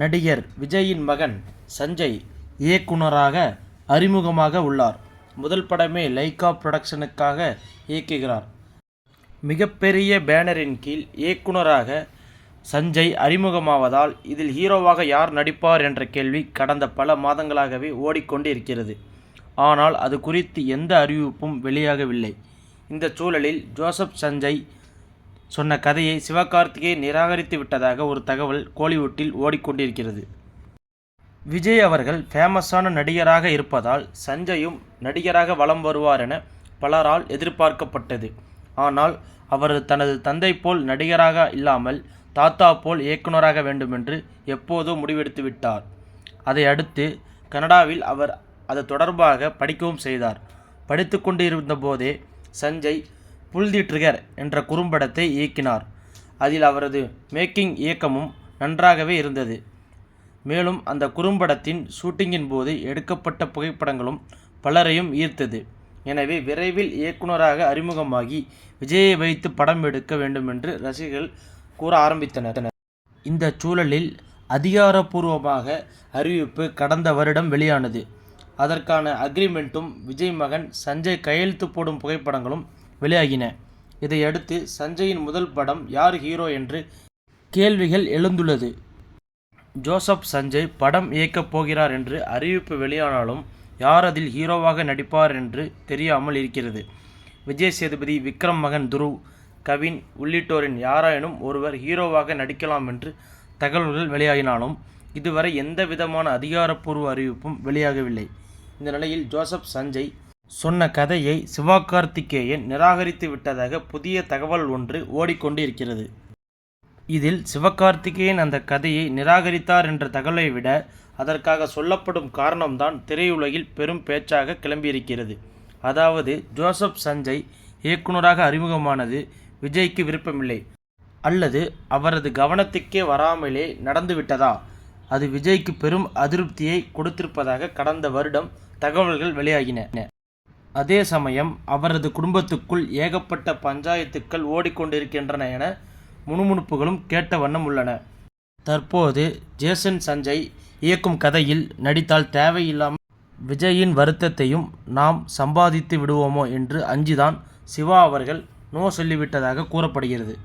நடிகர் விஜயின் மகன் சஞ்சய் இயக்குனராக அறிமுகமாக உள்ளார். முதல் படமே லைகா புரொடக்ஷனுக்காக இயக்குகிறார். மிகப்பெரிய பேனரின் கீழ் இயக்குனராக சஞ்சய் அறிமுகமாவதால் இதில் ஹீரோவாக யார் நடிப்பார் என்ற கேள்வி கடந்த பல மாதங்களாகவே ஓடிக்கொண்டு இருக்கிறது. ஆனால் அது குறித்து எந்த அறிவிப்பும் வெளியாகவில்லை. இந்த சூழலில் ஜோசப் சஞ்சய் சொன்ன கதையை சிவகார்த்திகேயன் நிராகரித்து விட்டதாக ஒரு தகவல் கோலிவுட்டில் ஓடிக்கொண்டிருக்கிறது. விஜய் அவர்கள் ஃபேமஸான நடிகராக இருப்பதால் சஞ்சயும் நடிகராக வலம் வருவார் என பலரால் எதிர்பார்க்கப்பட்டது. ஆனால் அவர் தனது தந்தை போல் நடிகராக இல்லாமல் தாத்தா போல் இயக்குனராக வேண்டுமென்று எப்போதோ முடிவெடுத்து விட்டார். அதை அடுத்து கனடாவில் அவர் அது தொடர்பாக படிக்கவும் செய்தார். படித்து கொண்டு இருந்தபோதே சஞ்சய் புல் தி ட்ரிகர் என்ற குறும்படத்தை இயக்கினார். அதில் அவரது மேக்கிங் இயக்கமும் நன்றாகவே இருந்தது. மேலும் அந்த குறும்படத்தின் ஷூட்டிங்கின் போது எடுக்கப்பட்ட புகைப்படங்களும் பலரையும் ஈர்த்தது. எனவே விரைவில் இயக்குனராக அறிமுகமாகி விஜயை வைத்து படம் எடுக்க வேண்டுமென்று ரசிகர்கள் கூற ஆரம்பித்தனர். இந்த சூழலில் அதிகாரப்பூர்வமாக அறிவிப்பு கடந்த வருடம் வெளியானது. அதற்கான அக்ரிமெண்ட்டும் விஜய் மகன் சஞ்சய் கையெழுத்து போடும் புகைப்படங்களும் வெளியாகின. இதையடுத்து சஞ்சயின் முதல் படம் யார் ஹீரோ என்று கேள்விகள் எழுந்துள்ளது. ஜோசப் சஞ்சய் படம் இயக்கப் போகிறார் என்று அறிவிப்பு வெளியானாலும் யார் அதில் ஹீரோவாக நடிப்பார் என்று தெரியாமல் இருக்கிறது. விஜய் சேதுபதி, விக்ரம் மகன் துருவ், கவின் உள்ளிட்டோரின் யாராயினும் ஒருவர் ஹீரோவாக நடிக்கலாம் என்று தகவல்கள் வெளியாகினாலும் இதுவரை எந்த விதமான அதிகாரப்பூர்வ அறிவிப்பும் வெளியாகவில்லை. இந்த நிலையில் ஜோசப் சஞ்சய் சொன்ன கதையை சிவகார்த்திகேயன் நிராகரித்து விட்டதாக புதிய தகவல் ஒன்று ஓடிக்கொண்டு இருக்கிறது. இதில் சிவகார்த்திகேயன் அந்த கதையை நிராகரித்தார் என்ற தகவலை விட அதற்காக சொல்லப்படும் காரணம்தான் திரையுலகில் பெரும் பேச்சாக கிளம்பியிருக்கிறது. அதாவது ஜோசப் சஞ்சய் இயக்குனராக அறிமுகமானது விஜய்க்கு விருப்பமில்லை அல்லது அவரது கவனத்துக்கே வராமலே நடந்துவிட்டதா? அது விஜய்க்கு பெரும் அதிருப்தியை கொடுத்திருப்பதாக கடந்த வருடம் தகவல்கள் வெளியாகின. அதே சமயம் அவரது குடும்பத்துக்குள் ஏகப்பட்ட பஞ்சாயத்துக்கள் ஓடிக்கொண்டிருக்கின்றன என முணுமுணுப்புகளும் கேட்ட வண்ணம் உள்ளன. தற்போது ஜேசன் சஞ்சய் இயக்கும் கதையில் நடித்தால் தேவையில்லாமல் விஜயின் வருத்தத்தையும் நாம் சம்பாதித்து விடுவோமோ என்று அஞ்சிதான் சிவா அவர்கள் நோ சொல்லிவிட்டதாக கூறப்படுகிறது.